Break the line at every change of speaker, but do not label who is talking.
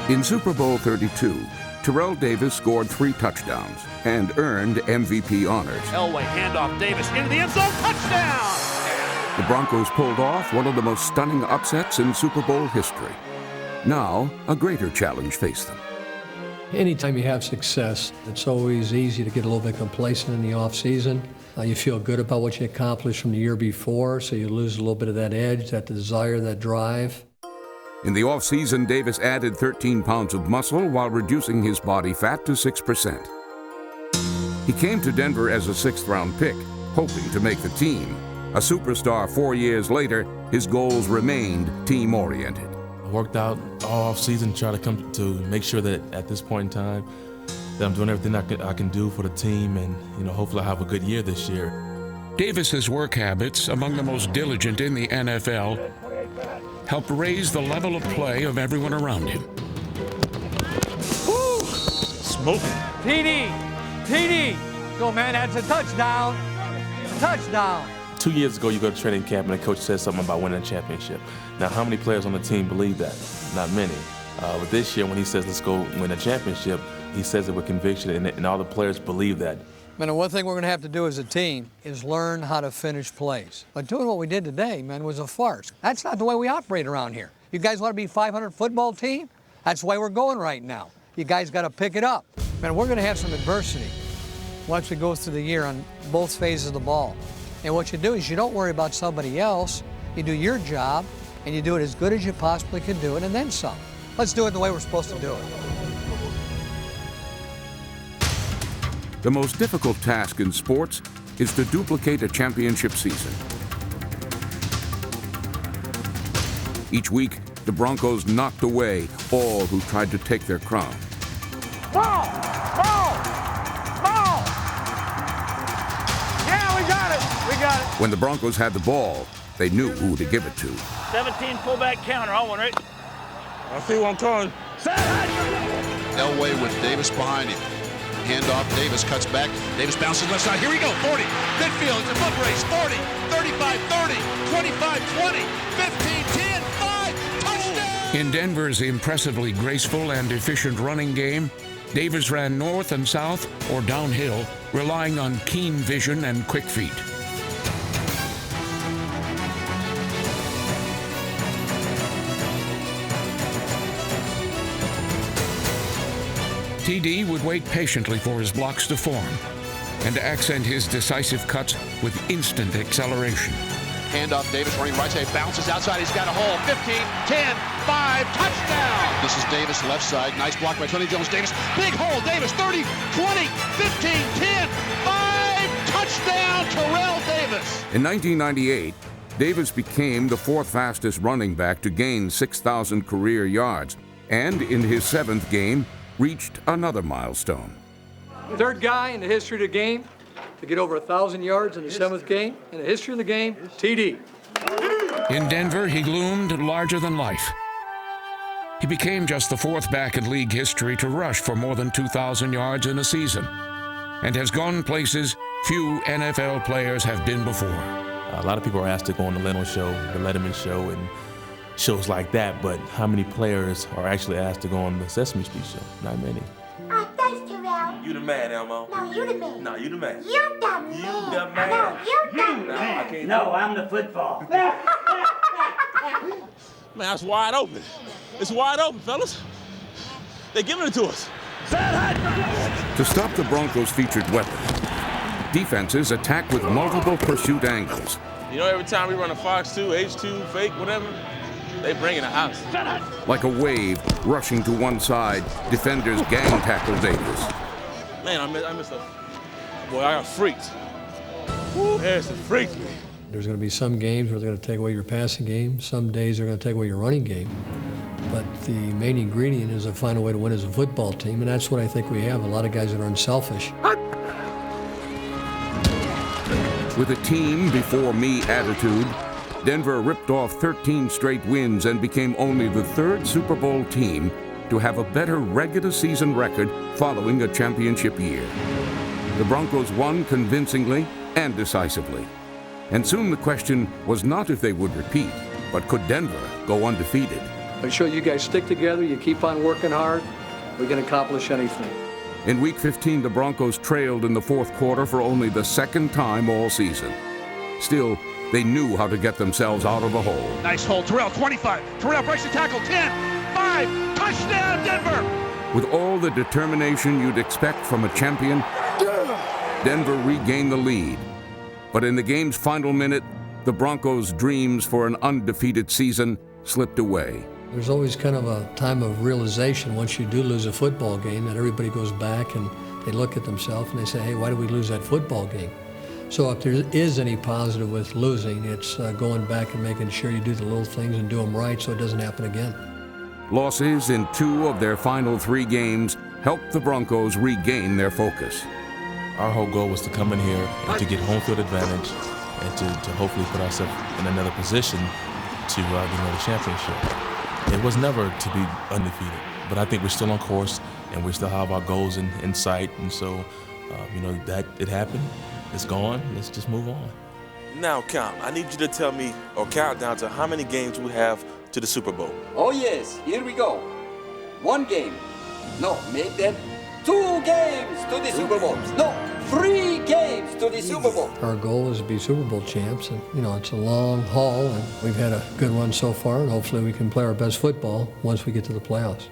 In Super Bowl 32, Terrell Davis scored 3 touchdowns and earned MVP honors.
Elway, handoff, Davis into the end zone, touchdown!
The Broncos pulled off one of the most stunning upsets in Super Bowl history. Now, a greater challenge faced them.
Anytime you have success, it's always easy to get a little bit complacent in the off-season. You feel good about what you accomplished from the year before, so you lose a little bit of that edge, that desire, that drive.
In the off-season, Davis added 13 pounds of muscle while reducing his body fat to 6%. He came to Denver as a 6th-round pick, hoping to make the team. A superstar 4 years later, his goals remained team-oriented.
I worked out all off-season, try to come to make sure that at this point in time that I'm doing everything I can do for the team, and hopefully I have a good year this year.
Davis's work habits, among the most diligent in the NFL, helped raise the level of play of everyone around him.
Woo! Smoking.
TD! Go, man, that's a touchdown. Touchdown.
2 years ago, you go to training camp and the coach says something about winning a championship. Now, how many players on the team believe that? Not many. But this year, when he says, let's go win a championship, he says it with conviction, and all the players believe that.
Man, the one thing we're going to have to do as a team is learn how to finish plays. But doing what we did today, man, was a farce. That's not the way we operate around here. You guys want to be a 500 football team? That's the way we're going right now. You guys got to pick it up. Man, we're going to have some adversity once we go through the year on both phases of the ball. And what you do is you don't worry about somebody else. You do your job, and you do it as good as you possibly can do it, and then some. Let's do it the way we're supposed to do it.
The most difficult task in sports is to duplicate a championship season. Each week, the Broncos knocked away all who tried to take their crown.
Ball! Yeah, we got it! We got it!
When the Broncos had the ball, they knew who to give it to.
17 fullback counter, I want it.
I see what I'm calling.
Elway with Davis behind him. Handoff, Davis cuts back. Davis bounces left side. Here we go, 40. Midfield, it's a foot race. 40, 35, 30, 25, 20, 15, 10, 5, touchdown!
In Denver's impressively graceful and efficient running game, Davis ran north and south or downhill, relying on keen vision and quick feet. TD would wait patiently for his blocks to form and to accent his decisive cuts with instant acceleration.
Handoff, Davis running right side, bounces outside, he's got a hole. 15, 10, 5, touchdown! This is Davis left side, nice block by Tony Jones. Davis, big hole, Davis, 30, 20, 15, 10, 5, touchdown, Terrell Davis!
In 1998, Davis became the 4th fastest running back to gain 6,000 career yards, and in his 7th game, reached another milestone.
3rd guy in the history of the game to get over 1,000 yards in the 7th game. In the history of the game, TD.
In Denver, he loomed larger than life. He became just the 4th back in league history to rush for more than 2,000 yards in a season, and has gone places few NFL players have been before.
A lot of people are asked to go on the Leno Show, the Letterman Show, and shows like that, but how many players are actually asked to go on the Sesame Street show? Not many.
Thanks, Terrell.
You the man, Elmo.
No, you the man.
No, you the man.
You the man.
You the man.
No, you the man.
I can't.
No, I'm the football.
Man, that's wide open. It's wide open, fellas. They're giving it to us.
To stop the Broncos' featured weapon, defenses attack with multiple pursuit angles.
You know, every time we run a Fox 2, H2, fake, whatever, they bring in a house.
Like a wave rushing to one side, defenders gang tackle Davis.
Man, I missed a... Boy, I got freaked. There's the freak me.
There's going to be some games where they're going to take away your passing game. Some days they're going to take away your running game. But the main ingredient is to find a way to win as a football team, and that's what I think we have. A lot of guys that are unselfish.
With a team before me attitude, Denver ripped off 13 straight wins and became only the 3rd Super Bowl team to have a better regular season record following a championship year. The Broncos won convincingly and decisively. And soon the question was not if they would repeat, but could Denver go undefeated?
But sure, you guys stick together, you keep on working hard, we can accomplish anything.
In Week 15, the Broncos trailed in the fourth quarter for only the second time all season. Still, they knew how to get themselves out of a hole.
Nice hold. Terrell, 25. Terrell breaks the tackle. 10, 5. Touchdown, Denver.
With all the determination you'd expect from a champion, Denver regained the lead. But in the game's final minute, the Broncos' dreams for an undefeated season slipped away.
There's always kind of a time of realization once you do lose a football game that everybody goes back and they look at themselves and they say, hey, why did we lose that football game? So if there is any positive with losing, it's going back and making sure you do the little things and do them right so it doesn't happen again.
Losses in 2 of their final 3 games helped the Broncos regain their focus.
Our whole goal was to come in here and to get home field advantage and to hopefully put ourselves in another position to get another championship. It was never to be undefeated, but I think we're still on course and we still have our goals in sight, and so that it happened. It's gone. Let's just move on.
Now, Count, I need you to tell me or count down to how many games we have to the Super Bowl.
Oh, yes. Here we go. 1 game. No, make that 2 games to the Super Bowl. No, 3 games to the Super Bowl.
Our goal is to be Super Bowl champs, and it's a long haul, and we've had a good run so far, and hopefully we can play our best football once we get to the playoffs.